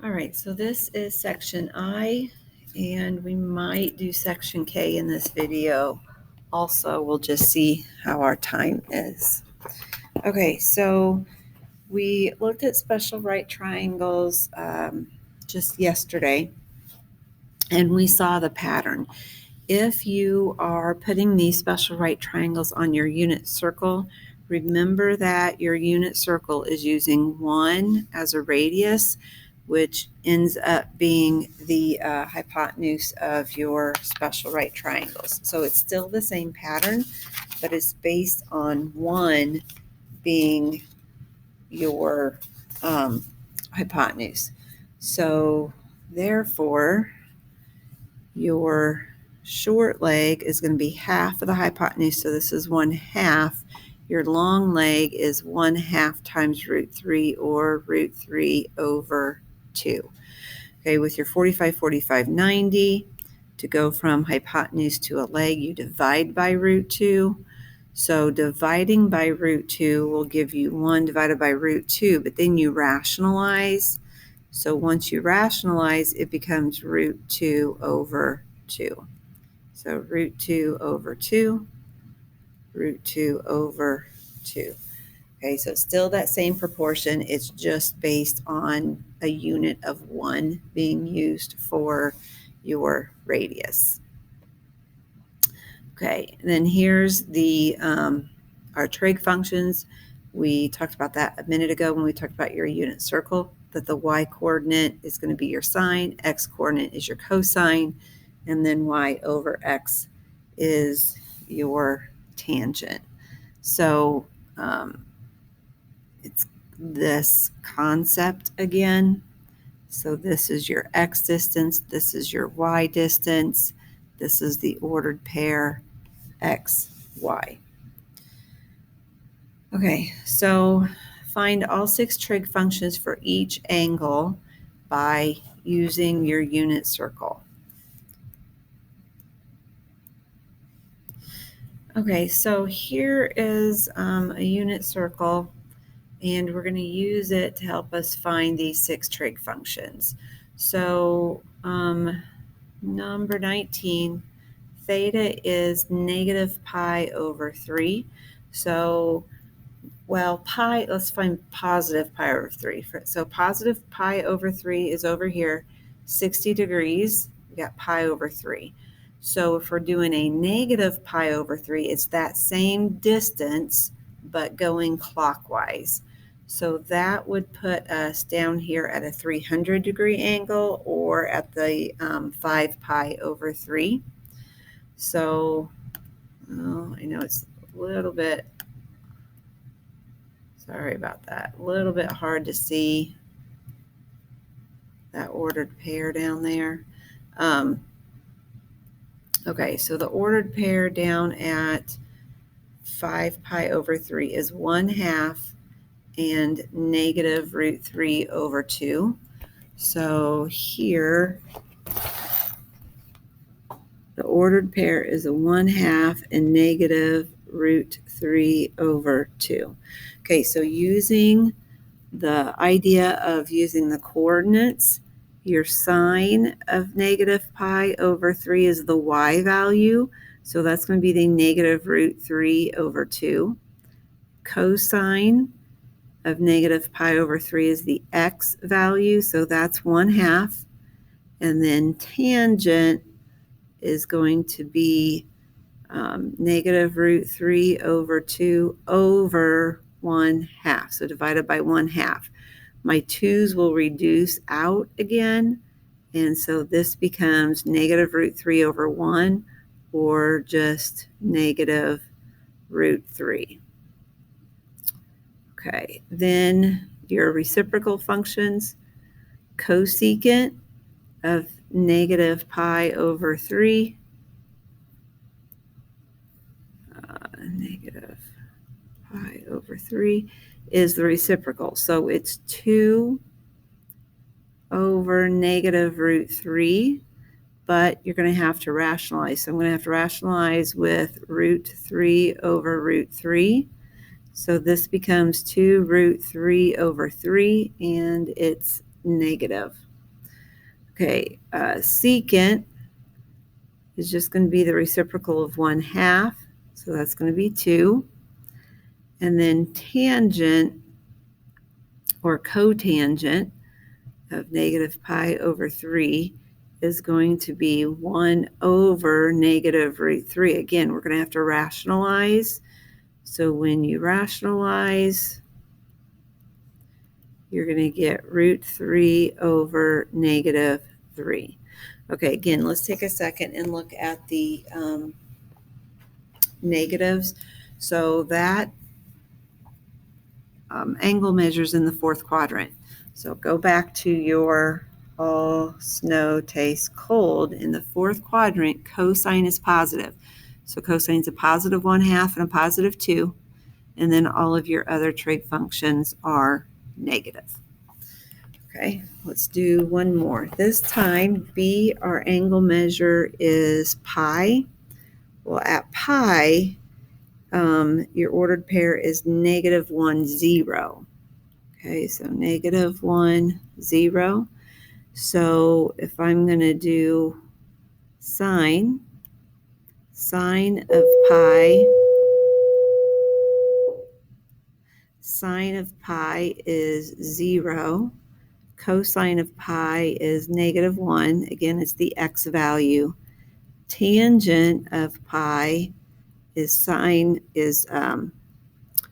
All right, so this is section I, and we might do section K in this video. Also, we'll just see how our time is. Okay, so we looked at special right triangles just yesterday, and we saw the pattern. If you are putting these special right triangles on your unit circle, remember that your unit circle is using 1 as a radius, which ends up being the hypotenuse of your special right triangles. So it's still the same pattern, but it's based on 1 being your hypotenuse. So therefore, your short leg is going to be half of the hypotenuse, so this is 1/2. Your long leg is 1/2 times root 3, or root 3 over 2. Okay, with your 45, 45, 90, to go from hypotenuse to a leg, you divide by root 2. So dividing by root 2 will give you 1 divided by root 2, but then you rationalize. So once you rationalize, it becomes root 2 over 2. So root 2 over 2, root 2 over 2. Okay, so it's still that same proportion. It's just based on a unit of 1 being used for your radius. Okay, and then here's the our trig functions. We talked about that a minute ago when we talked about your unit circle, that the y-coordinate is going to be your sine, x-coordinate is your cosine, and then y over x is your tangent. So it's this concept again. So this is your x distance, this is your y distance, this is the ordered pair x, y. Okay, so find all 6 trig functions for each angle by using your unit circle. Okay, so here is a unit circle, and we're going to use it to help us find these 6 trig functions. So number 19, theta is negative pi over 3. So, well, pi, let's find positive pi over 3. So positive pi over 3 is over here, 60 degrees. We got pi over 3. So if we're doing a negative pi over 3, it's that same distance, but going clockwise. So that would put us down here at a 300 degree angle, or at the 5 pi over 3. So I know it's a little bit, sorry about that, a little bit hard to see that ordered pair down there. Okay, so the ordered pair down at 5 pi over 3 is 1/2 and negative root 3 over 2. So here, the ordered pair is a 1/2 and negative root 3 over 2. Okay, so using the idea of using the coordinates, your sine of negative pi over 3 is the y value. So that's going to be the negative root 3 over 2. Cosine of negative pi over 3 is the x value. So that's 1/2. And then tangent is going to be negative root 3 over 2 over 1/2. So divided by 1/2. My 2's will reduce out again, and so this becomes negative root 3 over 1, or just negative root 3. Okay, then your reciprocal functions, cosecant of negative pi over 3, negative pi over 3 is the reciprocal. So it's 2 over negative root 3, but you're going to have to rationalize. So I'm going to have to rationalize with root 3 over root 3. So this becomes 2 root 3 over 3, and it's negative. Okay, secant is just going to be the reciprocal of 1/2, so that's going to be 2. And then tangent or cotangent of negative pi over 3 is going to be 1 over negative root 3. Again, we're going to have to rationalize. So when you rationalize, you're going to get root 3 over negative 3. Okay, again, let's take a second and look at the negatives. So that angle measures in the fourth quadrant. So go back to your all snow tastes cold. In the fourth quadrant, cosine is positive. So cosine is a positive 1/2 and a positive 2. And then all of your other trig functions are negative. Okay, let's do one more. This time, B, our angle measure is pi. Well, at pi, your ordered pair is -1, 0. Okay, so -1, 0. So if I'm going to do sine of pi, sine of pi is 0. Cosine of pi is -1. Again, it's the x value. Tangent of pi is sine is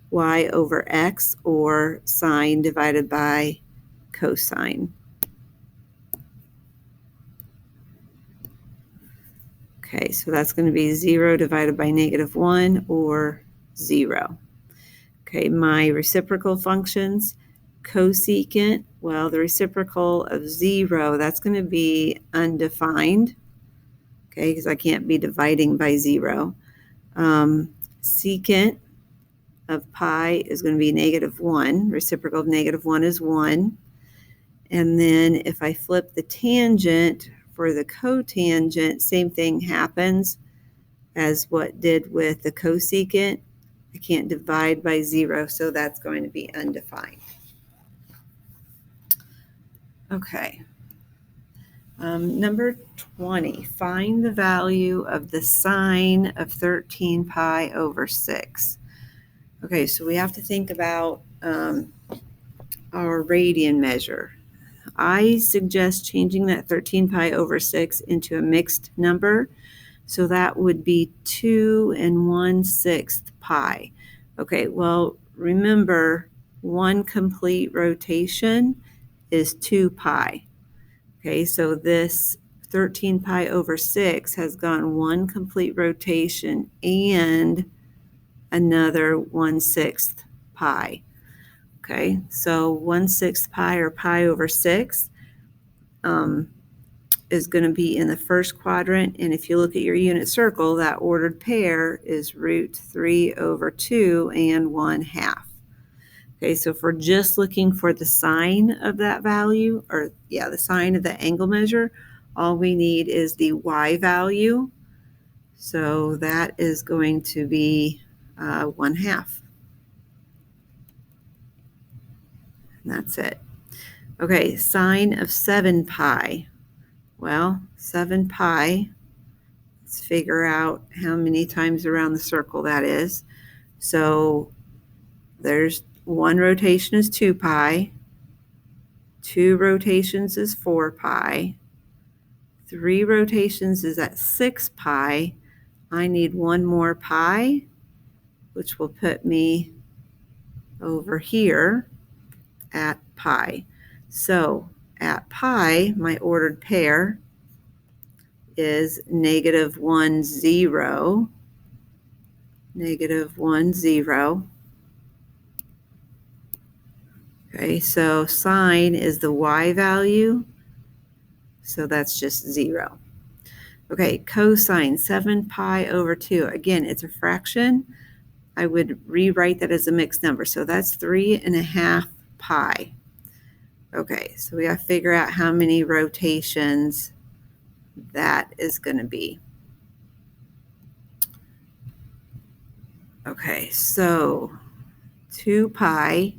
y over x, or sine divided by cosine. Okay, so that's going to be 0 divided by -1, or 0. Okay, my reciprocal functions, cosecant, well, the reciprocal of 0, that's going to be undefined, okay, because I can't be dividing by 0. Secant of pi is going to be -1. Reciprocal of -1 is 1. And then if I flip the tangent for the cotangent, same thing happens as what did with the cosecant. I can't divide by 0, so that's going to be undefined. Okay. Number 20, find the value of the sine of 13 pi over 6. Okay, so we have to think about our radian measure. I suggest changing that 13 pi over 6 into a mixed number. So that would be 2 1/6 pi. Okay, well, remember, one complete rotation is 2 pi. Okay, so this 13 pi over 6 has gone one complete rotation and another 1/6 pi. Okay, so 1/6 pi, or pi over 6, is going to be in the first quadrant. And if you look at your unit circle, that ordered pair is root 3 over 2 and 1/2. Okay, so if we're just looking for the sine of that value, or the sine of the angle measure, all we need is the y value. So that is going to be 1/2. And that's it. Okay, sine of 7 pi. Well, 7 pi, let's figure out how many times around the circle that is. So there's one rotation is 2 pi, 2 rotations is 4 pi, 3 rotations is at 6 pi. I need one more pi, which will put me over here at pi. So at pi, my ordered pair is -1, 0, -1, 0. Okay, so sine is the y value, so that's just 0. Okay, cosine, 7 pi over 2. Again, it's a fraction. I would rewrite that as a mixed number, so that's 3.5 pi. Okay, so we got to figure out how many rotations that is going to be. Okay, so 2 pi,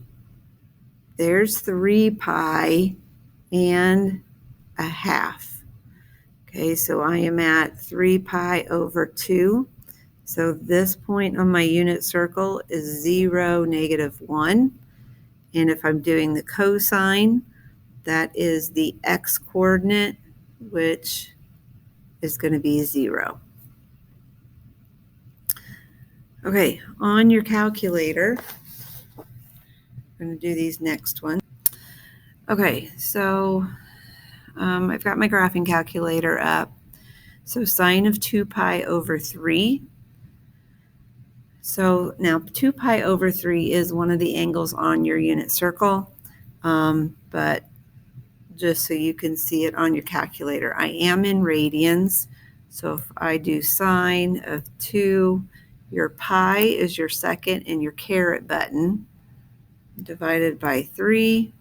there's 3 pi, and 1/2. Okay, so I am at 3 pi over 2. So this point on my unit circle is 0, -1. And if I'm doing the cosine, that is the x-coordinate, which is going to be 0. Okay, on your calculator, I'm going to do these next ones. Okay, so I've got my graphing calculator up. So sine of 2 pi over 3. So now 2 pi over 3 is one of the angles on your unit circle, but just so you can see it on your calculator, I am in radians. So if I do sine of 2, your pi is your second and your caret button, divided by 3.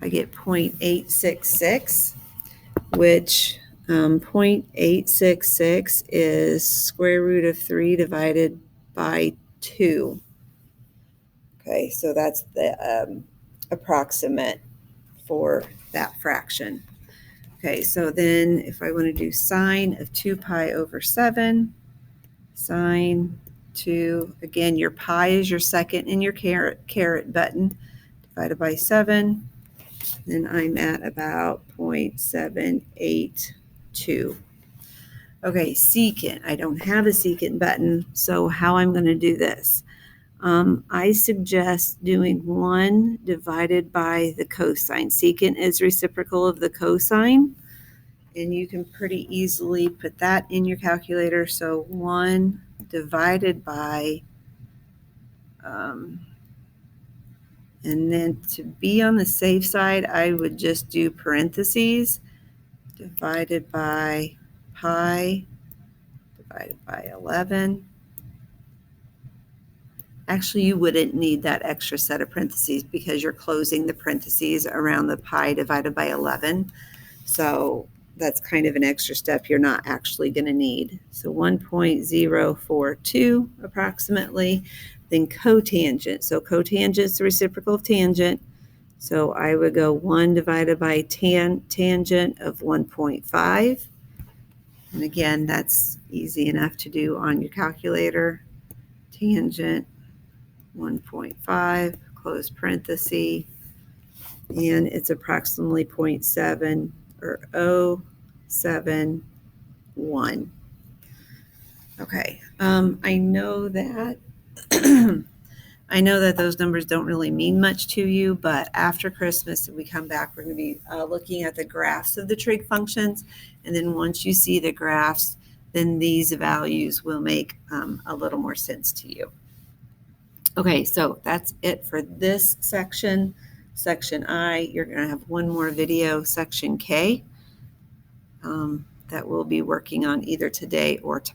I get 0.866, which 0.866 is square root of 3 divided by 2. Okay, so that's the approximate for that fraction. Okay, so then if I want to do sine of 2 pi over 7, sine 2, again, your pi is your second and your caret button, divided by 7. Then I'm at about 0.782. Okay, secant. I don't have a secant button, so how I'm going to do this? I suggest doing 1 divided by the cosine. Secant is reciprocal of the cosine, and you can pretty easily put that in your calculator. So 1 divided by, and then to be on the safe side, I would just do parentheses, divided by pi, divided by 11. Actually, you wouldn't need that extra set of parentheses because you're closing the parentheses around the pi divided by 11. So that's kind of an extra step you're not actually going to need. So 1.042 approximately. Then cotangent. So cotangent is the reciprocal of tangent. So I would go 1 divided by tangent of 1.5. And again, that's easy enough to do on your calculator. Tangent 1.5, close parenthesis, and it's approximately 0.7 or 0.071. Okay, I know that I know that those numbers don't really mean much to you, but after Christmas, when we come back, we're going to be looking at the graphs of the trig functions, and then once you see the graphs, then these values will make a little more sense to you. Okay, so that's it for this section. Section I, you're going to have one more video, section K, that we'll be working on either today or tomorrow.